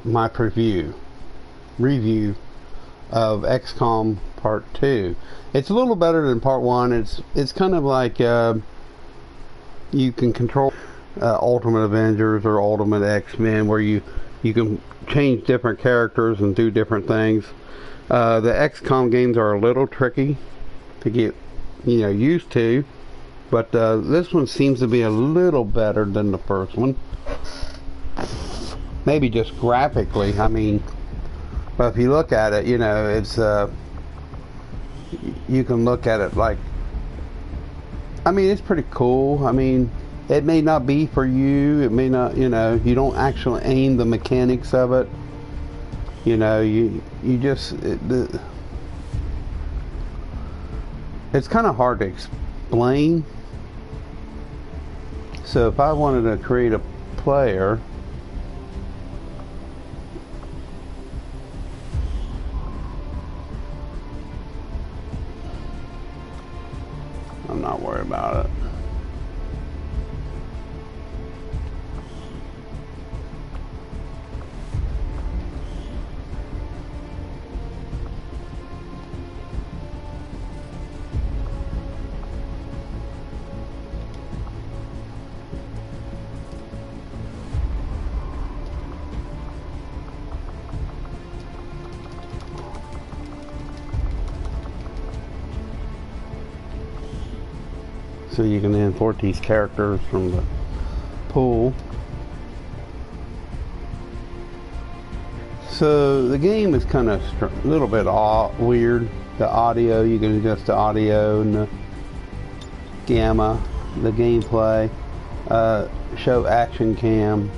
my review of XCOM Part 2. It's a little better than Part 1. It's kind of like you can control Ultimate Avengers or Ultimate X-Men, where you can change different characters and do different things. The XCOM games are a little tricky to get used to, but this one seems to be a little better than the first one. Maybe just graphically, I mean, but if you look at it, it's you can look at it like, I mean, it's pretty cool. I mean, it may not be for you. It may not, you don't actually aim the mechanics of it. You just, it's kind of hard to explain. So if I wanted to create a player, I'm not worried about it. So you can import these characters from the pool. So the game is kind of a little bit weird. The audio, you can adjust the audio and the gamma, the gameplay, show action cam.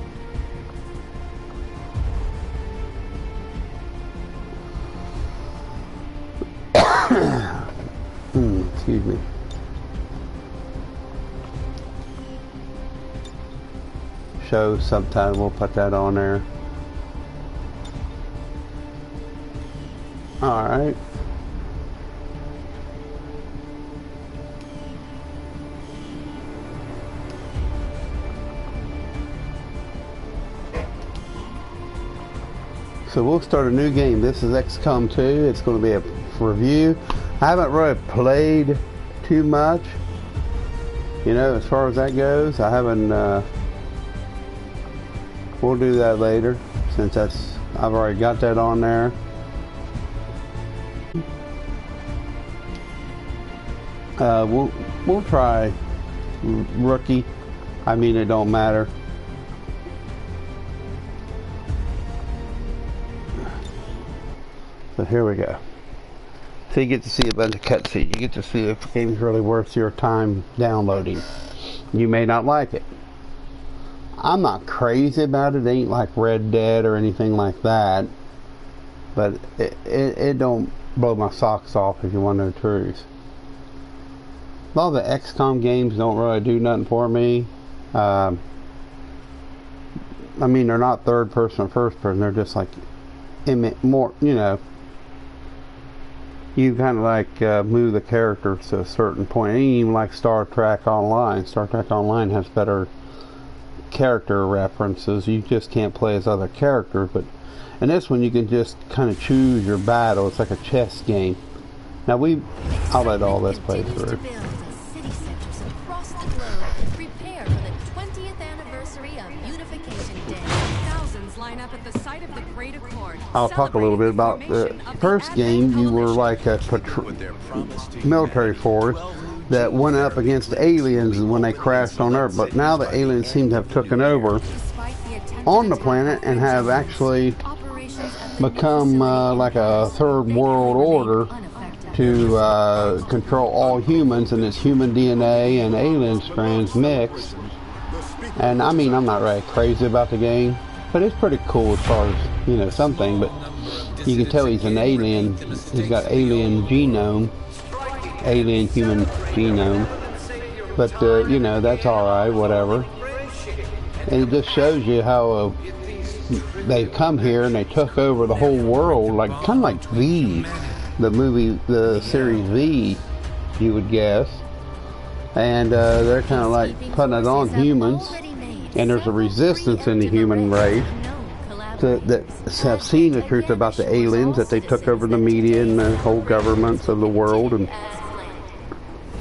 Excuse me. Show subtitle, we'll put that on there. Alright. So we'll start a new game. This is XCOM 2. It's going to be a review. I haven't really played too much, as far as that goes. I haven't we'll do that later, since I've already got that on there. We'll try rookie. I mean, it don't matter. So here we go. So you get to see a bunch of cutscenes. You get to see if the game's really worth your time downloading. You may not like it. I'm not crazy about it. It ain't like Red Dead or anything like that. But it don't blow my socks off, if you want to know the truth. A lot of the XCOM games don't really do nothing for me. I mean, they're not third person or first person. They're just like more, you kind of like move the characters to a certain point. It ain't even like Star Trek Online. Star Trek Online has better character references. You just can't play as other characters, but in this one you can just kind of choose your battle. It's like a chess game. Now I'll let all this play through. I'll talk a little bit about the first game. You were like a military force that went up against the aliens when they crashed on Earth, but now the aliens seem to have taken over on the planet and have actually become like a third world order to control all humans, and it's human DNA and alien strands mixed. And I mean, I'm not really crazy about the game, but it's pretty cool as far as, something, but you can tell he's an alien. He's got alien genome. Alien human genome, but that's alright, whatever. And it just shows you how they've come here and they took over the whole world, like kind of like V, the movie, the series V, you would guess. And they're kind of like putting it on humans, and there's a resistance in the human race. that have seen the truth about the aliens, that they took over the media and the whole governments of the world, and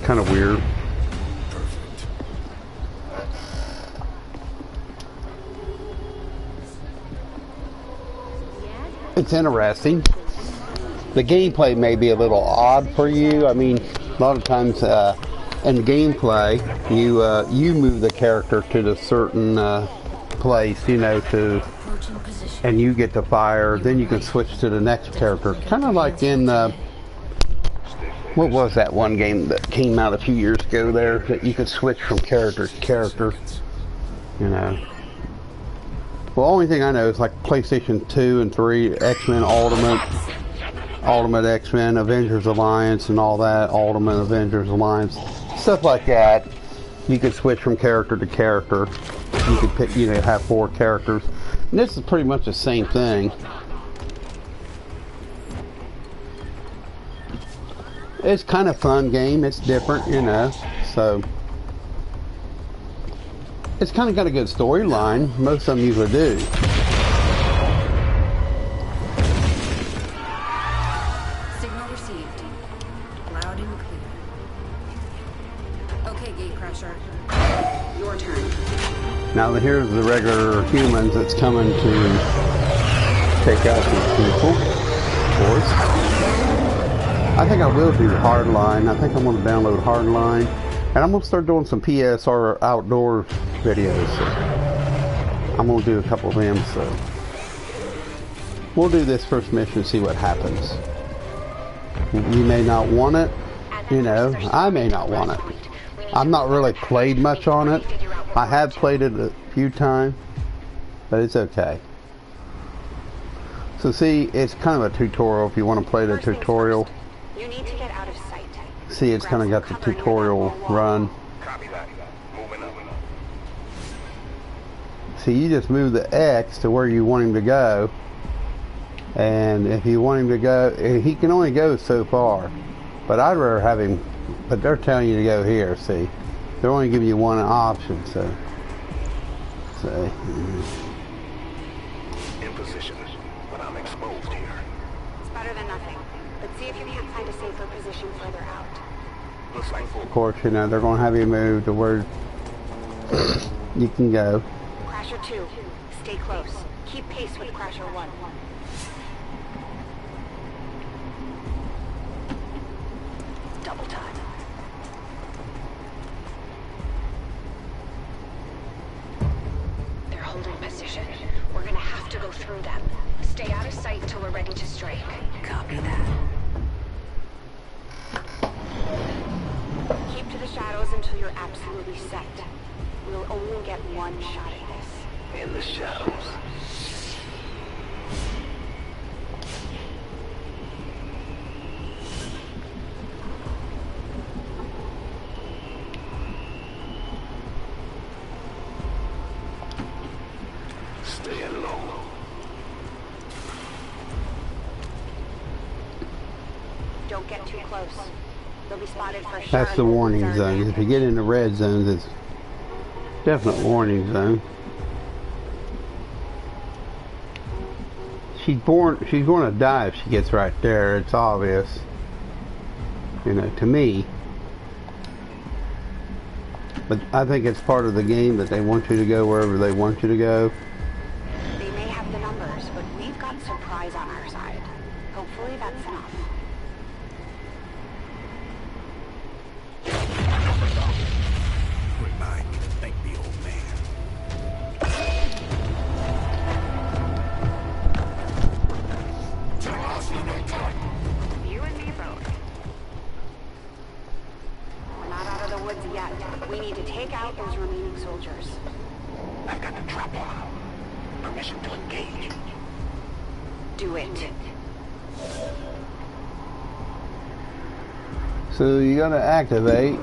kind of weird. It's interesting. The gameplay may be a little odd for you. I mean, a lot of times in gameplay, you move the character to the certain place, you know, and you get to fire. Then you can switch to the next character. Kind of like in what was that one game that came out a few years ago there, that you could switch from character to character, you know. Well, only thing I know is like PlayStation 2 and 3, X-Men Ultimate X-Men, Avengers Alliance and all that, Ultimate Avengers Alliance, stuff like that. You could switch from character to character. You could pick, you know, have 4 characters. And this is pretty much the same thing. It's kind of fun game. It's different, you know, so it's kind of got a good storyline. Most of them usually do. Signal received. Loud and clear. Okay, Gatecrasher. Your turn. Now here's the regular humans that's coming to take out these people, of course. I think I will do Hardline. I think I'm going to download Hardline. And I'm going to start doing some PSR outdoor videos. So I'm going to do a couple of them. So we'll do this first mission and see what happens. You may not want it. You know, I may not want it. I've not really played much on it. I have played it a few times, but it's okay. So see, it's kind of a tutorial if you want to play the tutorial. You need to get out of sight. See, it's kind of got the tutorial run. See, you just move the X to where you want him to go. And if you want him to go, he can only go so far. But I'd rather have him, but they're telling you to go here, see. They're only giving you one option, so. In position, but I'm exposed here. It's better than nothing. But see if you can't find a safer position further out. Looks like Of course, you know, they're going to have you move to where you can go. Crasher 2, stay close. Keep pace with Crasher 1. Double time. They're holding position. We're gonna have to go through them. Stay out of sight till we're ready to strike. Copy that. Keep to the shadows until you're absolutely set. We'll only get one shot at this. in the shadows. Staying low. Don't get too close. They'll be spotted for sure. That's the warning zone. If you get in the red zones, it's definite warning zone. She's going to die if she gets right there. It's obvious, you know, to me. But I think it's part of the game that they want you to go wherever they want you to go. They may have the numbers, but we've got surprise on our side. Hopefully that's enough. Remind me to thank the old man. You and me both. We're not out of the woods yet. We need to take out those remaining soldiers. I've got the trap on him. Permission to engage. Do it. So you got to activate.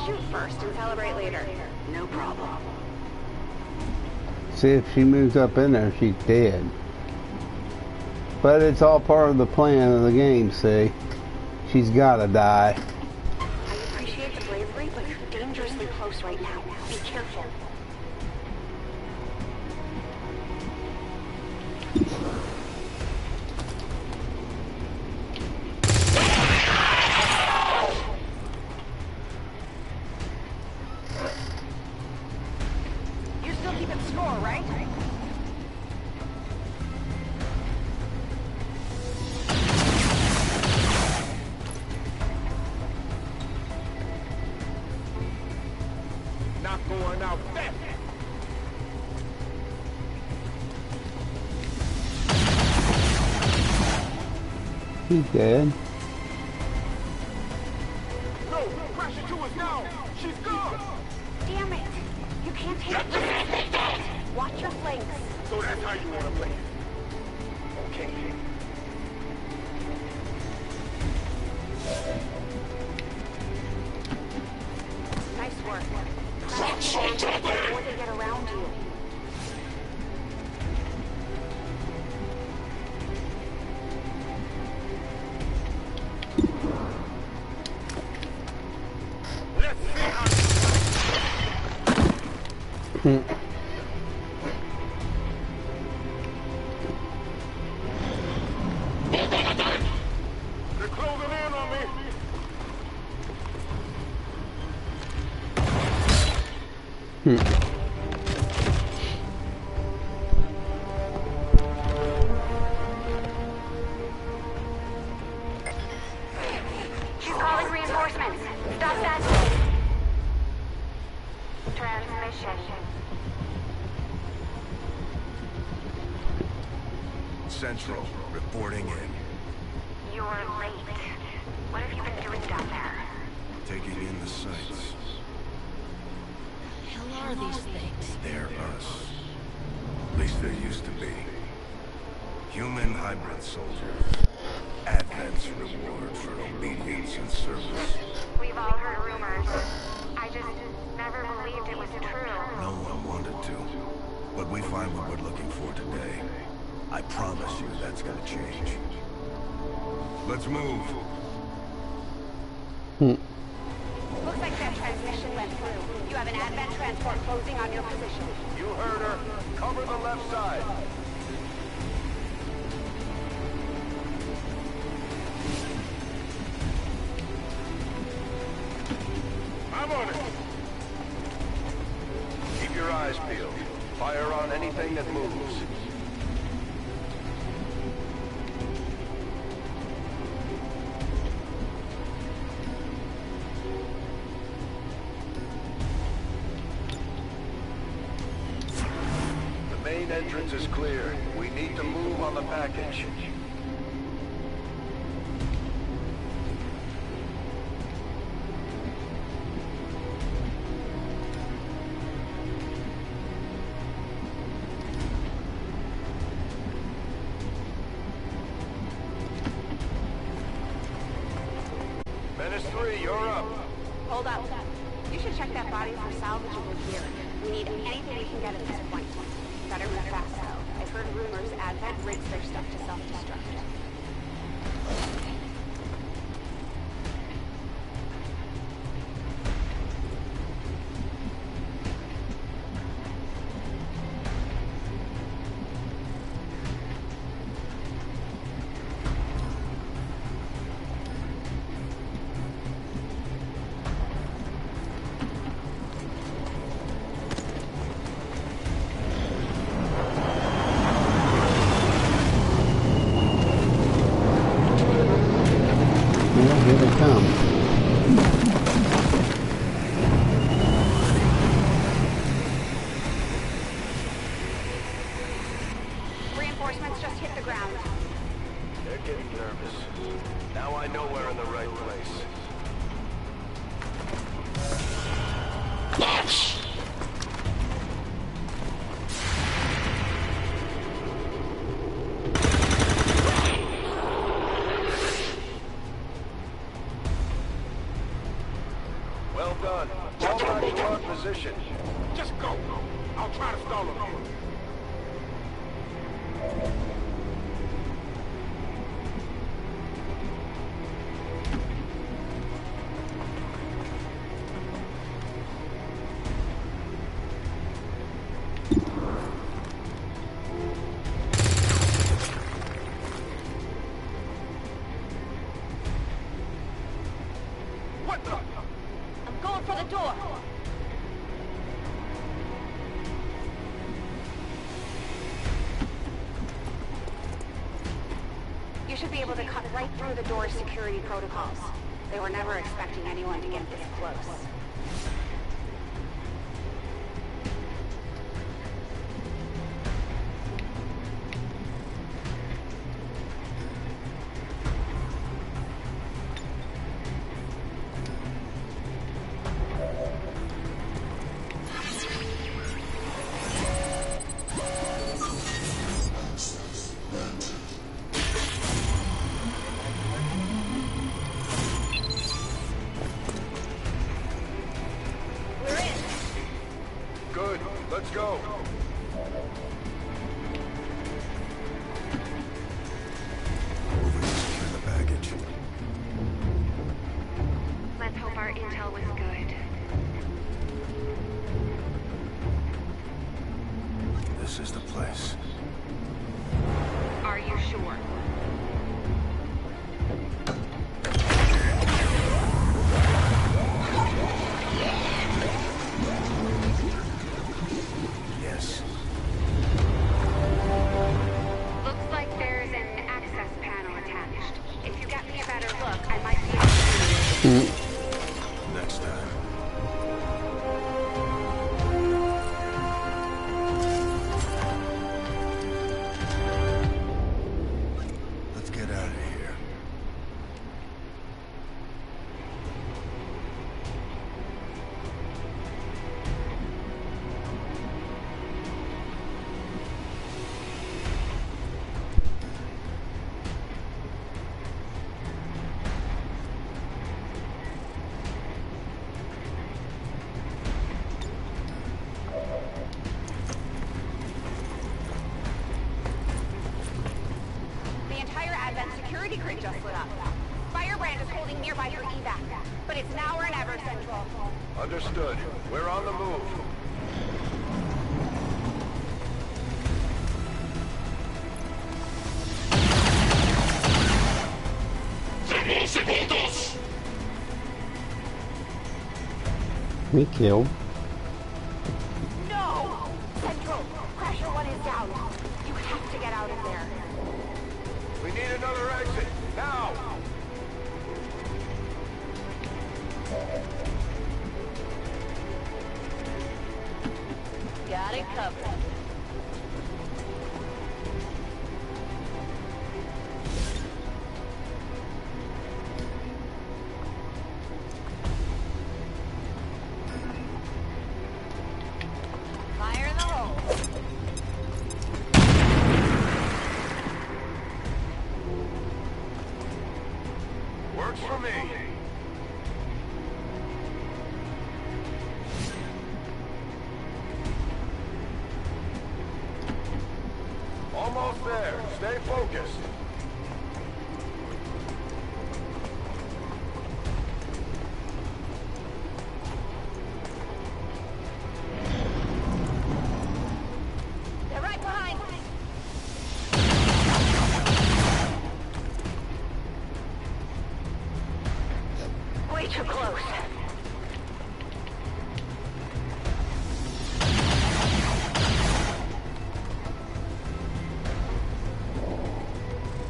shoot first and celebrate later. No problem. See, if she moves up in there, she's dead. But it's all part of the plan of the game, see? She's gotta die. I appreciate the bravery, but you're dangerously close right now. Be careful. You're still keeping score, right? Not going out fast. She's dead. No, pressure to us now. She's gone. Damn it! You can't take risks. Watch your flanks. So that's how you want to play it. Okay. Nice work. Before they get around you. Let's see how. They're closing in on me. She's calling reinforcements. Stop that. Transmission. Central, reporting in. You're late. What have you been doing down there? Taking in the sights. Hell are these things? They're us. At least there used to be. Human hybrid soldiers. Advent's reward for obedience and service. We've all heard rumors. I just never believed it was true. No one wanted to. But we find what we're looking for today. I promise you that's gonna change. Let's move. Looks like that transmission went through. You have an Advent transport closing on your position. You heard her. Cover the left side. I'm on it. Keep your eyes peeled. Fire on anything that moves. The main entrance is clear. We need to move on the package. Menace 3, you're up. Hold up. You should check that body for salvageable gear. We need anything we can get at this point. Better move fast, though. I've heard rumors Advent rigs their stuff to self-destruct. All done. Fall back to our position. Just go. I'll try to stall him. What the? I'm going for the door. You should be able to cut right through the door's security protocols. They were never expecting anyone to get this close. Good. Let's go. Moving to secure the baggage. Let's hope our intel was good. This is the place. Are you sure? Yes. Looks like there's an access panel attached. If you get me a better look, I might be able to... Next time. Let's get out of here. The entire Advent security grid just lit up. Firebrand is holding nearby for evac, but it's now or never, Central. Understood. We're on the move. Me killed. No! Central, Pressure 1 is down. You have to get out of there. We need another exit. Now! Got it covered. Fire in the hole. Works for me. Almost there. Stay focused. They're right behind. Way too close.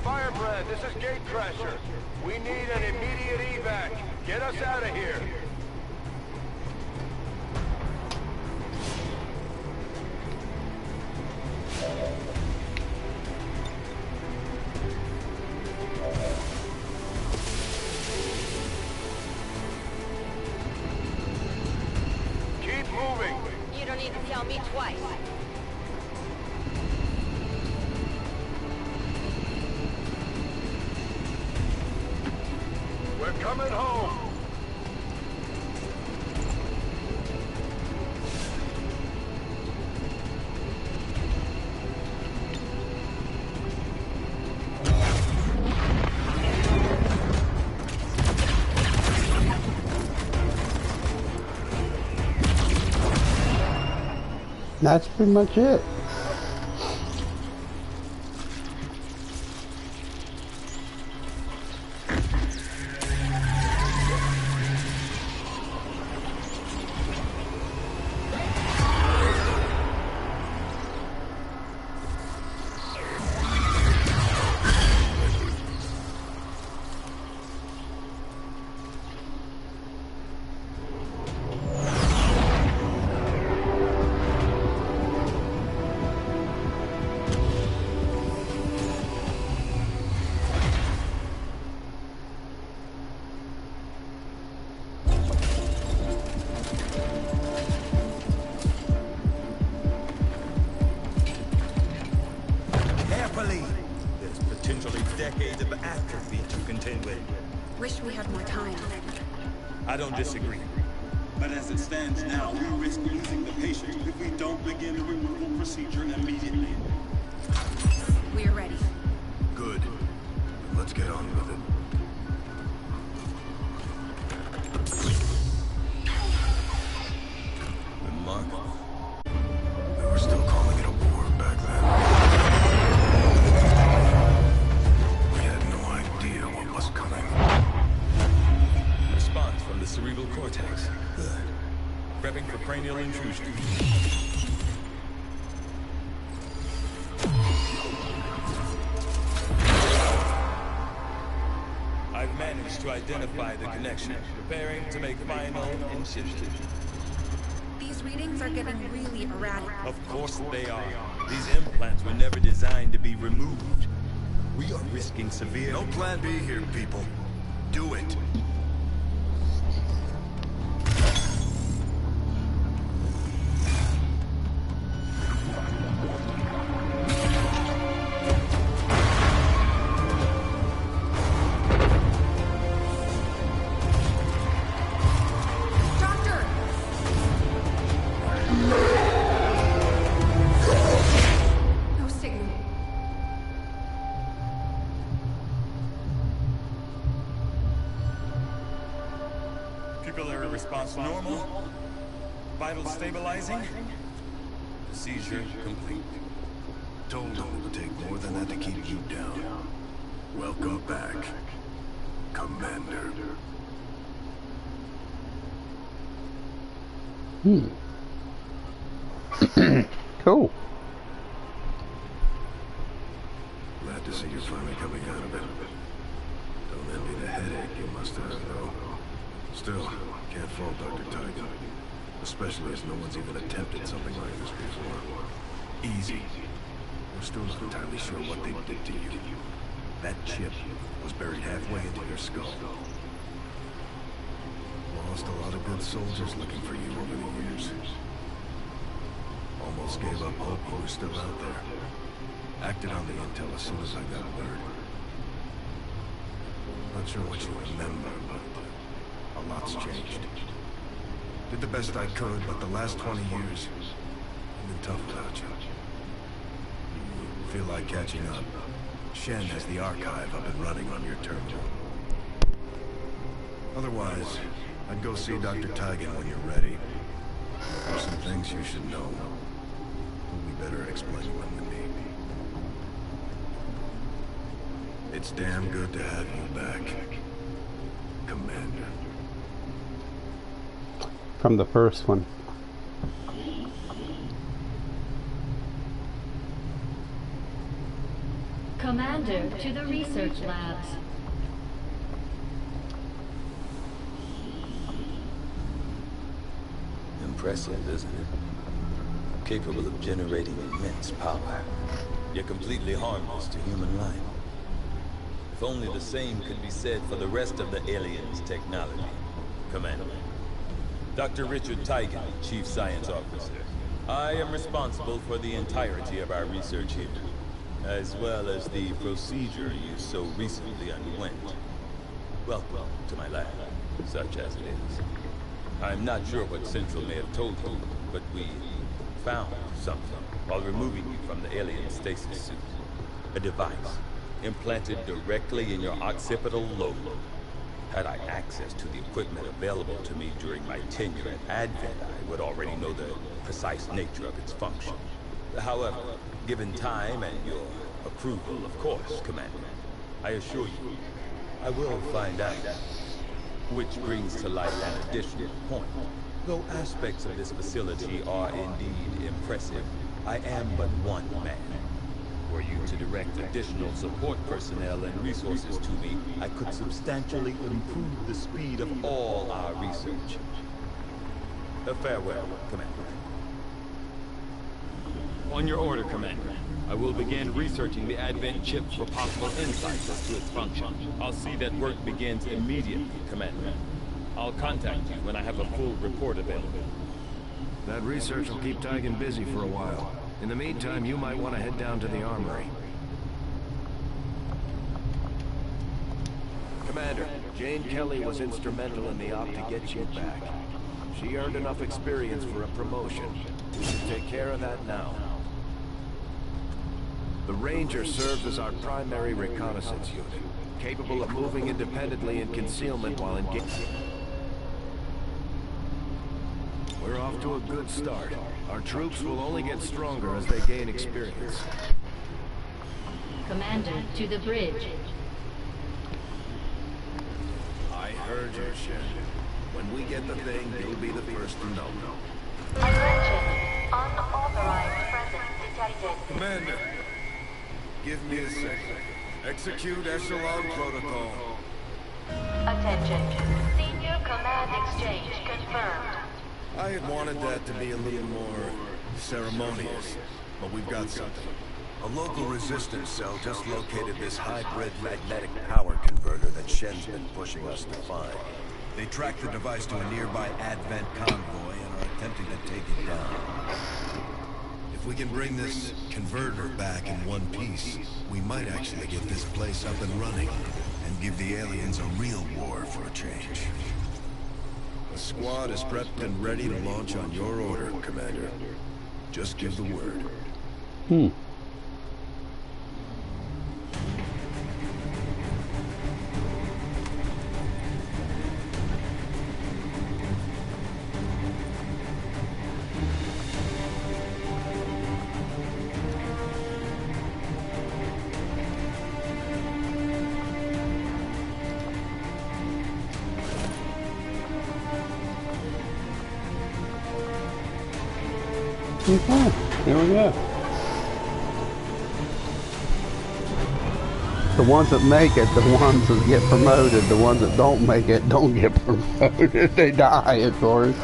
Firebrand, this is Gatecrasher. We need an immediate evac. Get us out of here. Keep moving. You don't need to tell me twice. We're coming home. That's pretty much it. There's potentially decades of atrophy to contend with. Wish we had more time. I don't disagree. But as it stands now, we risk losing the patient if we don't begin the removal procedure immediately. We are ready. Good. Let's get on with it. Remarkable. We were still calling it a war back then. We had no idea what was coming. Response from the cerebral cortex. Good. Prepping for cranial intrusion. I've managed to identify the connection. Preparing to make final incision. These readings are getting really erratic. Of course they are. These implants were never designed to be removed. We are risking severe... No plan B here, people. Do it. No signal. Pupillary response normal. Vital stabilizing. Procedure complete. Told them it would take more than that to keep you down. Welcome back, Commander. Cool. Glad to see you're finally coming out of it. Don't envy the headache you must have, though. Still, can't fault Dr. Tigan. Especially as no one's even attempted something like this before. Easy. We're still not entirely sure what they did to you. That chip was buried halfway into your skull. Lost a lot of good soldiers looking for you over the years. Almost gave up hope you were still out there. Acted on the intel as soon as I got word. Not sure what you remember, but a lot's changed. Did the best I could, but the last 20 years have been tough without you. Feel like catching up. Shen has the archive up and running on your terminal. Otherwise, I'd go see Dr. Tigan when you're ready. There's some things you should know. We'll be better at explaining them than me. It's damn good to have you back, Commander. From the first one. Commander to the research labs. Impressive, isn't it? Capable of generating immense power, yet completely harmless to human life. If only the same could be said for the rest of the aliens' technology. Commander. Dr. Richard Tigan, Chief Science Officer. I am responsible for the entirety of our research here, as well as the procedure you so recently underwent. Welcome to my lab, such as it is. I'm not sure what Central may have told you, but we found something while removing you from the alien stasis suit. A device implanted directly in your occipital lobe. Had I access to the equipment available to me during my tenure at Advent, I would already know the precise nature of its function. However, given time and your approval, of course, Commander, I assure you, I will find out. Which brings to light an additional point. Though aspects of this facility are indeed impressive, I am but one man. Were you to direct additional support personnel and resources to me, I could substantially improve the speed of all our research. Farewell, Commander. On your order, Commander. I will begin researching the Advent chip for possible insights as to its function. I'll see that work begins immediately, Commander. I'll contact you when I have a full report available. That research will keep Tygan busy for a while. In the meantime, you might want to head down to the armory. Commander, Jane Kelly was instrumental in the op to get you back. She earned enough experience for a promotion. We should take care of that now. The Ranger serves as our primary reconnaissance unit, capable of moving independently in concealment while engaged. We're off to a good start. Our troops will only get stronger as they gain experience. Commander, to the bridge. I heard you, Shen. When we get the thing, you'll be the first to know. Attention. Unauthorized presence detected. Commander, give me a second. Execute Echelon Protocol. Attention. Senior command exchange confirmed. I had wanted that to be a little more ceremonious, but we've got something. A local resistance cell just located this hybrid magnetic power converter that Shen's been pushing us to find. They tracked the device to a nearby Advent convoy and are attempting to take it down. If we can bring this converter back in one piece, we might actually get this place up and running and give the aliens a real war for a change. The squad is prepped and ready to launch on your order, Commander. Just give the word. Okay, here we go. The ones that make it, the ones that get promoted, the ones that don't make it, don't get promoted. They die, of course.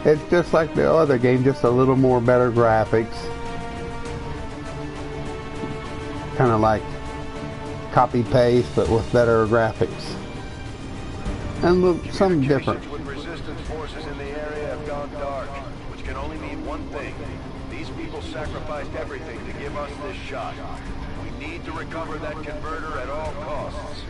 It's just like the other game, just a little more better graphics. Kind of like copy-paste, but with better graphics. And some different. Sacrificed everything to give us this shot. We need to recover that converter at all costs.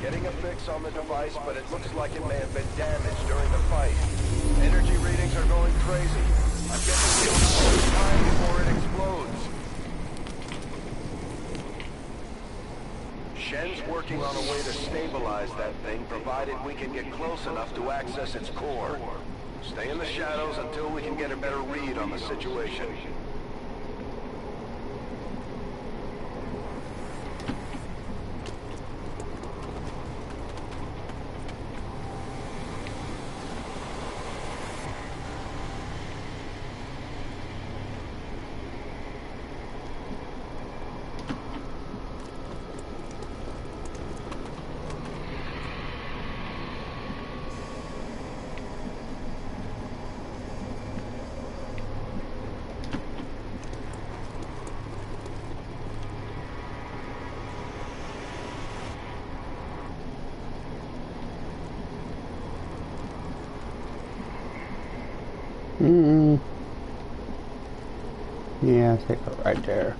Getting a fix on the device, but it looks like it may have been damaged during the fight. Energy readings are going crazy. I'm getting killed time before it explodes. Shen's working on a way to stabilize that thing, provided we can get close enough to access its core. Stay in the shadows until we can get a better read on the situation. Yeah, take it right there.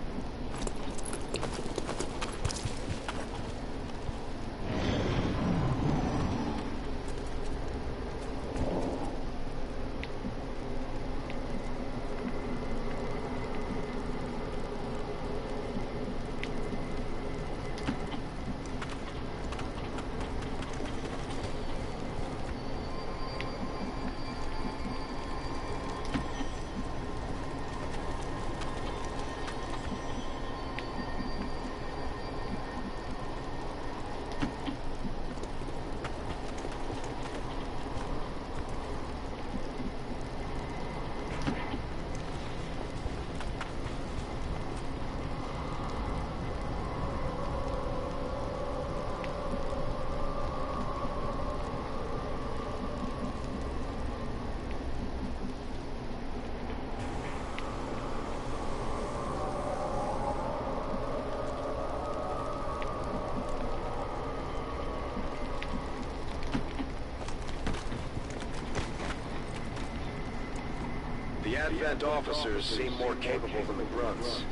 The Advent officers seem more capable than the grunts.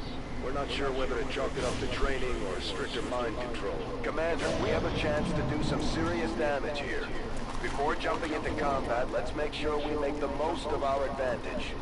We're not sure whether to chalk it up to training or stricter mind control. Commander, we have a chance to do some serious damage here. Before jumping into combat, let's make sure we make the most of our advantage.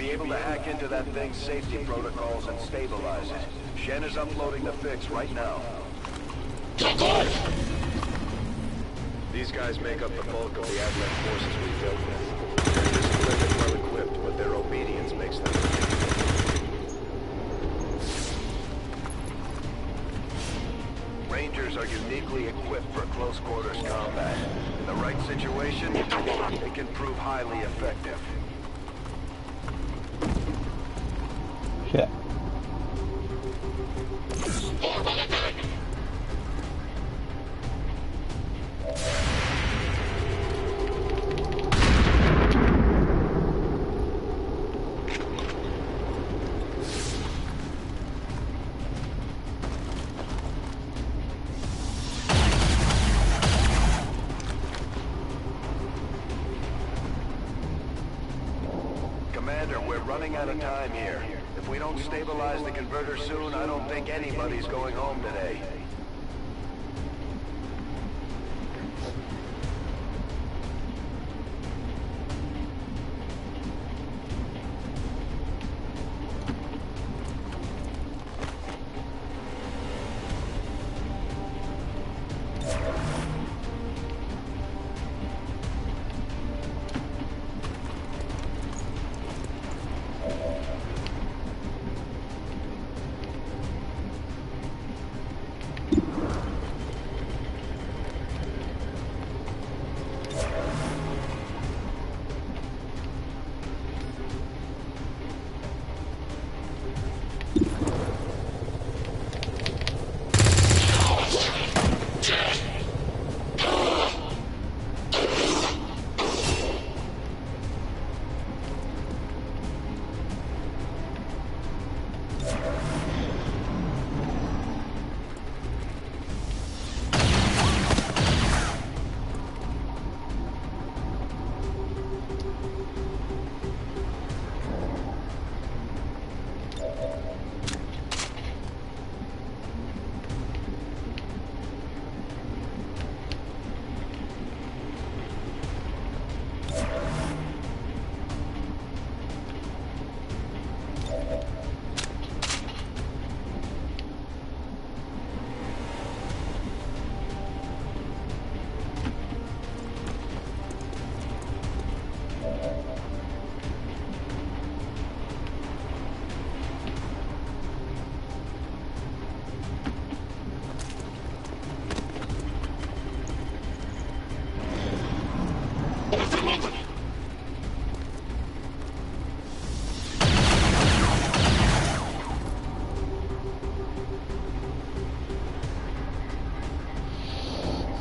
be able to hack into that thing's safety protocols and stabilize it. Shen is uploading the fix right now. These guys make up the bulk of the Advent forces we've dealt with. They're disciplined and well-equipped, but their obedience makes them Rangers are uniquely equipped for close quarters combat. In the right situation, they can prove highly effective. Shit. Commander, we're running out of time here. If we don't stabilize the converter soon, I don't think anybody's going home today.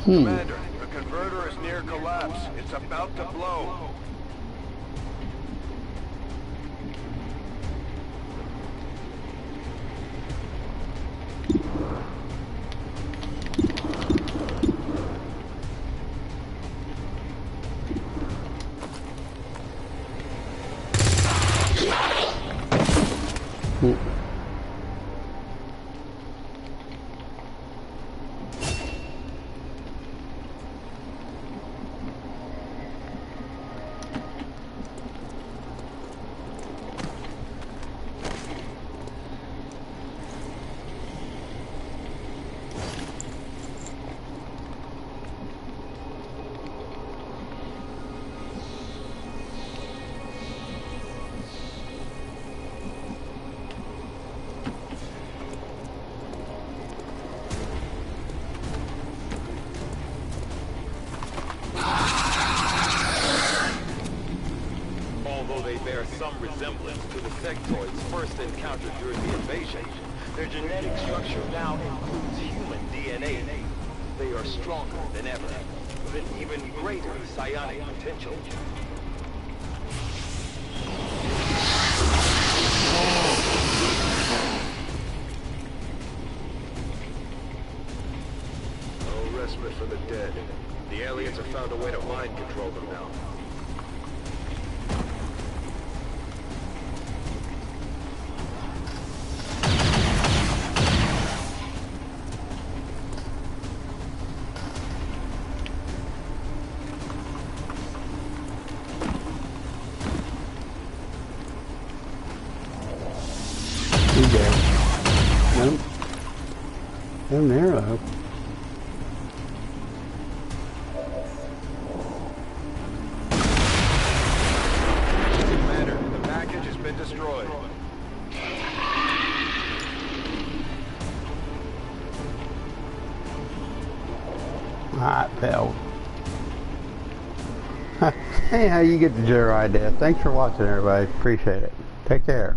Commander, the converter is near collapse. It's about to blow. Some resemblance to the sectoids first encountered during the invasion. Their genetic structure now includes human DNA. They are stronger than ever, with an even greater psionic potential. No respite for the dead. The aliens have found a way to mind control them now. he's dead. Nope. And there, though. Commander, the package has been destroyed. I failed. Hey, how you get the Jedi death. Thanks for watching, everybody. Appreciate it. Take care.